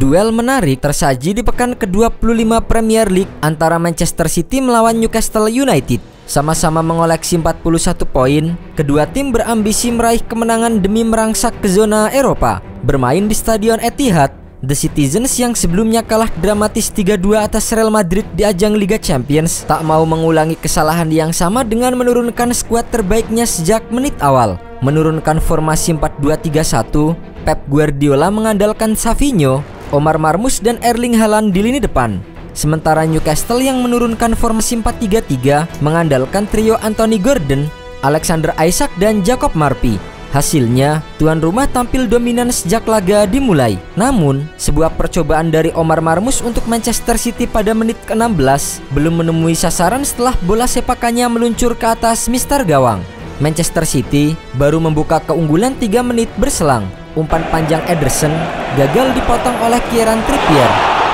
Duel menarik tersaji di pekan ke-25 Premier League antara Manchester City melawan Newcastle United. Sama-sama mengoleksi 41 poin, kedua tim berambisi meraih kemenangan demi merangsak ke zona Eropa. Bermain di Stadion Etihad, The Citizens yang sebelumnya kalah dramatis 3-2 atas Real Madrid di ajang Liga Champions tak mau mengulangi kesalahan yang sama dengan menurunkan skuad terbaiknya sejak menit awal. Menurunkan formasi 4-2-3-1, Pep Guardiola mengandalkan Savinho, Omar Marmoush dan Erling Haaland di lini depan. Sementara Newcastle yang menurunkan formasi 4-3-3 mengandalkan trio Anthony Gordon, Alexander Isak dan Jacob Murphy. Hasilnya, tuan rumah tampil dominan sejak laga dimulai. Namun, sebuah percobaan dari Omar Marmoush untuk Manchester City pada menit ke-16 belum menemui sasaran setelah bola sepakannya meluncur ke atas mister gawang. Manchester City baru membuka keunggulan 3 menit berselang. Umpan panjang Ederson gagal dipotong oleh Kieran Trippier.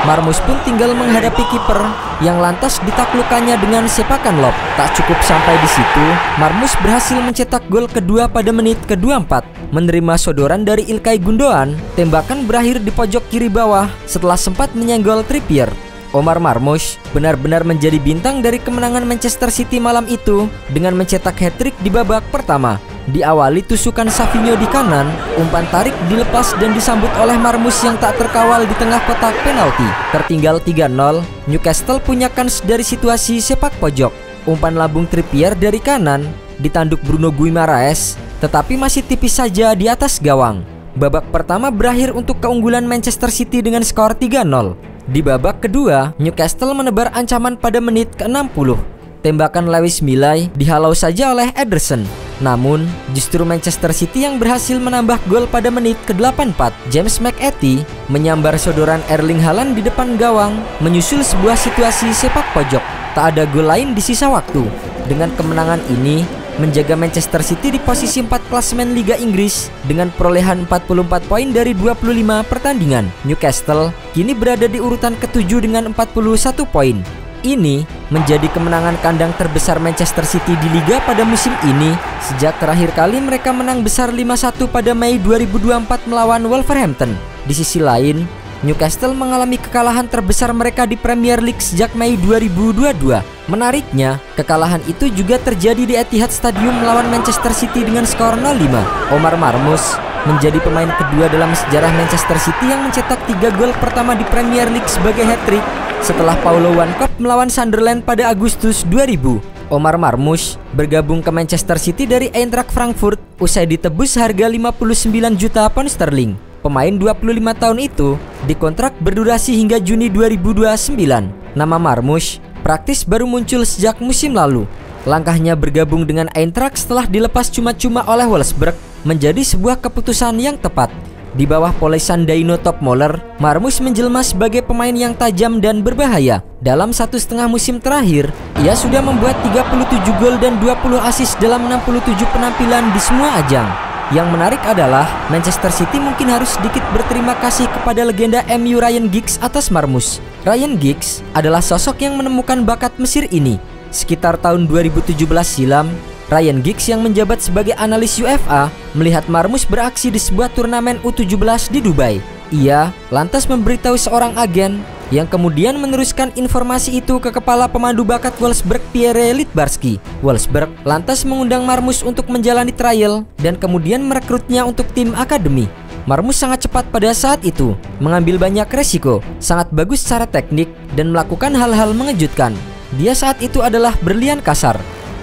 Marmoush pun tinggal menghadapi kiper yang lantas ditaklukkannya dengan sepakan lob. Tak cukup sampai di situ, Marmoush berhasil mencetak gol kedua pada menit ke-24. Menerima sodoran dari Ilkay Gundogan, tembakan berakhir di pojok kiri bawah setelah sempat menyenggol Trippier. Omar Marmoush benar-benar menjadi bintang dari kemenangan Manchester City malam itu dengan mencetak hat-trick di babak pertama. Diawali tusukan Savinho di kanan, umpan tarik dilepas dan disambut oleh Marmoush yang tak terkawal di tengah kotak penalti. Tertinggal 3-0, Newcastle punya kans dari situasi sepak pojok. Umpan lambung Trippier dari kanan ditanduk Bruno Guimaraes, tetapi masih tipis saja di atas gawang. Babak pertama berakhir untuk keunggulan Manchester City dengan skor 3-0. Di babak kedua, Newcastle menebar ancaman pada menit ke-60. Tembakan Lewis Milai dihalau saja oleh Ederson. Namun, justru Manchester City yang berhasil menambah gol pada menit ke-84. James McAtee menyambar sodoran Erling Haaland di depan gawang, menyusul sebuah situasi sepak pojok. Tak ada gol lain di sisa waktu. Dengan kemenangan ini, menjaga Manchester City di posisi 4 klasemen Liga Inggris dengan perolehan 44 poin dari 25 pertandingan. Newcastle kini berada di urutan ke-7 dengan 41 poin. Ini menjadi kemenangan kandang terbesar Manchester City di Liga pada musim ini sejak terakhir kali mereka menang besar 5-1 pada Mei 2024 melawan Wolverhampton. Di sisi lain, Newcastle mengalami kekalahan terbesar mereka di Premier League sejak Mei 2022. Menariknya, kekalahan itu juga terjadi di Etihad Stadium melawan Manchester City dengan skor 0-5. Omar Marmoush menjadi pemain kedua dalam sejarah Manchester City yang mencetak 3 gol pertama di Premier League sebagai hat-trick setelah Paulo Wanchope melawan Sunderland pada Agustus 2000. Omar Marmoush bergabung ke Manchester City dari Eintracht Frankfurt usai ditebus harga 59 juta pound sterling. Pemain 25 tahun itu dikontrak berdurasi hingga Juni 2029. Nama Marmoush praktis baru muncul sejak musim lalu. Langkahnya bergabung dengan Eintracht setelah dilepas cuma-cuma oleh Wolfsburg menjadi sebuah keputusan yang tepat. Di bawah polesan Dino Topmoller, Marmoush menjelma sebagai pemain yang tajam dan berbahaya. Dalam 1,5 musim terakhir, ia sudah membuat 37 gol dan 20 assist dalam 67 penampilan di semua ajang. Yang menarik adalah Manchester City mungkin harus sedikit berterima kasih kepada legenda MU Ryan Giggs atas Marmoush. Ryan Giggs adalah sosok yang menemukan bakat Mesir ini. Sekitar tahun 2017 silam, Ryan Giggs yang menjabat sebagai analis UEFA melihat Marmoush beraksi di sebuah turnamen U17 di Dubai. Ia lantas memberitahu seorang agen yang kemudian meneruskan informasi itu ke kepala pemandu bakat Wolfsburg Pierre Littbarski. Wolfsburg lantas mengundang Marmoush untuk menjalani trial dan kemudian merekrutnya untuk tim akademi. Marmoush sangat cepat pada saat itu, mengambil banyak resiko, sangat bagus secara teknik dan melakukan hal-hal mengejutkan. Dia saat itu adalah berlian kasar.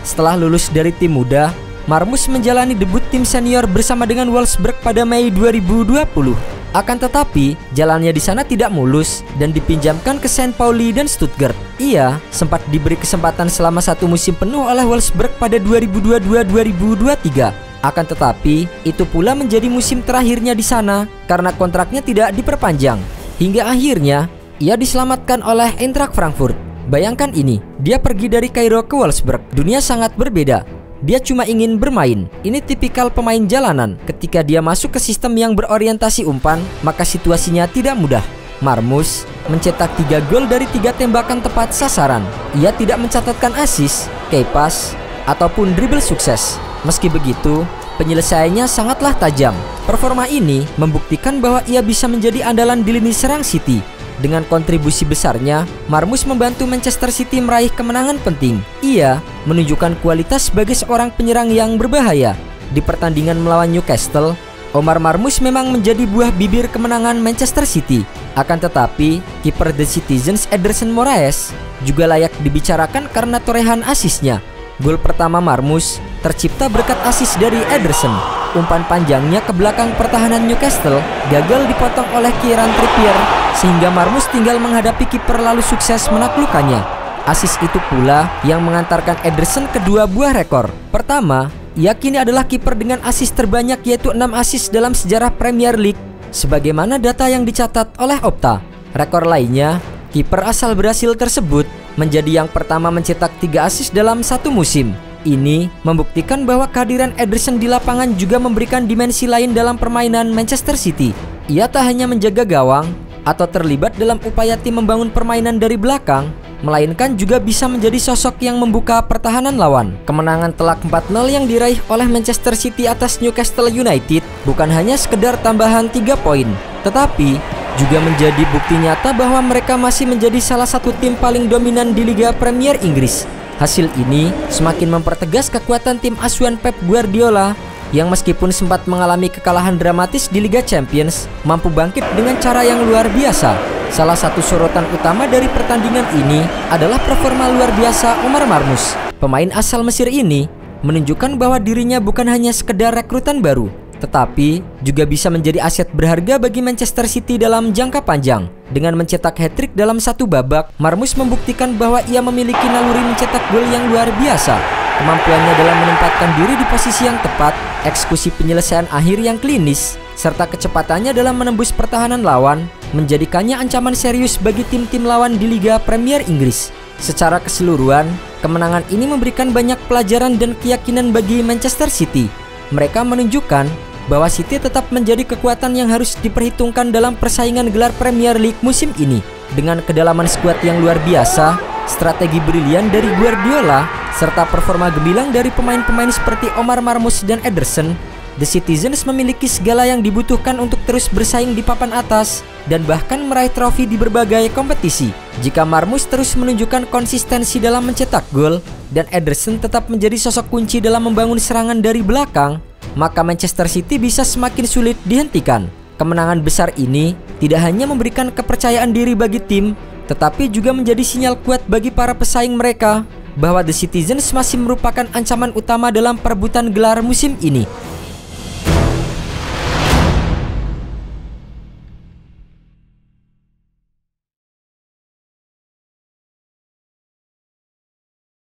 Setelah lulus dari tim muda, Marmoush menjalani debut tim senior bersama dengan Wolfsburg pada Mei 2020. Akan tetapi, jalannya di sana tidak mulus dan dipinjamkan ke St. Pauli dan Stuttgart. Ia sempat diberi kesempatan selama 1 musim penuh oleh Wolfsburg pada 2022-2023. Akan tetapi, itu pula menjadi musim terakhirnya di sana karena kontraknya tidak diperpanjang. Hingga akhirnya, ia diselamatkan oleh Eintracht Frankfurt. Bayangkan ini, dia pergi dari Kairo ke Wolfsburg. Dunia sangat berbeda. Dia cuma ingin bermain. Ini tipikal pemain jalanan. Ketika dia masuk ke sistem yang berorientasi umpan, maka situasinya tidak mudah. Marmoush mencetak 3 gol dari 3 tembakan tepat sasaran. Ia tidak mencatatkan assist, key pass, ataupun dribble sukses. Meski begitu, Penyelesaiannya sangatlah tajam. Performa ini membuktikan bahwa ia bisa menjadi andalan di lini serang City. Dengan kontribusi besarnya, Marmoush membantu Manchester City meraih kemenangan penting. Ia menunjukkan kualitas sebagai seorang penyerang yang berbahaya. Di pertandingan melawan Newcastle, Omar Marmoush memang menjadi buah bibir kemenangan Manchester City. Akan tetapi, kiper The Citizens Ederson Moraes juga layak dibicarakan karena torehan asisnya. Gol pertama Marmoush tercipta berkat asis dari Ederson. Umpan panjangnya ke belakang pertahanan Newcastle gagal dipotong oleh Kieran Trippier, sehingga Marmoush tinggal menghadapi kiper lalu sukses menaklukkannya. Asis itu pula yang mengantarkan Ederson ke dua buah rekor. Pertama, ia kini adalah kiper dengan asis terbanyak, yaitu 6 asis dalam sejarah Premier League, sebagaimana data yang dicatat oleh Opta. Rekor lainnya, kiper asal Brasil tersebut menjadi yang pertama mencetak 3 asis dalam satu musim. Ini membuktikan bahwa kehadiran Ederson di lapangan juga memberikan dimensi lain dalam permainan Manchester City. Ia tak hanya menjaga gawang atau terlibat dalam upaya tim membangun permainan dari belakang, melainkan juga bisa menjadi sosok yang membuka pertahanan lawan. Kemenangan telak 4-0 yang diraih oleh Manchester City atas Newcastle United bukan hanya sekedar tambahan 3 poin, tetapi juga menjadi bukti nyata bahwa mereka masih menjadi salah satu tim paling dominan di Liga Premier Inggris. Hasil ini semakin mempertegas kekuatan tim asuhan Pep Guardiola yang meskipun sempat mengalami kekalahan dramatis di Liga Champions, mampu bangkit dengan cara yang luar biasa. Salah satu sorotan utama dari pertandingan ini adalah performa luar biasa Omar Marmoush. Pemain asal Mesir ini menunjukkan bahwa dirinya bukan hanya sekedar rekrutan baru, tetapi juga bisa menjadi aset berharga bagi Manchester City dalam jangka panjang. Dengan mencetak hat-trick dalam satu babak, Marmoush membuktikan bahwa ia memiliki naluri mencetak gol yang luar biasa. Kemampuannya dalam menempatkan diri di posisi yang tepat, eksekusi penyelesaian akhir yang klinis, serta kecepatannya dalam menembus pertahanan lawan menjadikannya ancaman serius bagi tim-tim lawan di Liga Premier Inggris. Secara keseluruhan, kemenangan ini memberikan banyak pelajaran dan keyakinan bagi Manchester City. Mereka menunjukkan bahwa City tetap menjadi kekuatan yang harus diperhitungkan dalam persaingan gelar Premier League musim ini. Dengan kedalaman skuad yang luar biasa, strategi brilian dari Guardiola, serta performa gemilang dari pemain-pemain seperti Omar Marmoush dan Ederson, The Citizens memiliki segala yang dibutuhkan untuk terus bersaing di papan atas dan bahkan meraih trofi di berbagai kompetisi. Jika Marmoush terus menunjukkan konsistensi dalam mencetak gol dan Ederson tetap menjadi sosok kunci dalam membangun serangan dari belakang, maka Manchester City bisa semakin sulit dihentikan. Kemenangan besar ini tidak hanya memberikan kepercayaan diri bagi tim, tetapi juga menjadi sinyal kuat bagi para pesaing mereka bahwa The Citizens masih merupakan ancaman utama dalam perebutan gelar musim ini.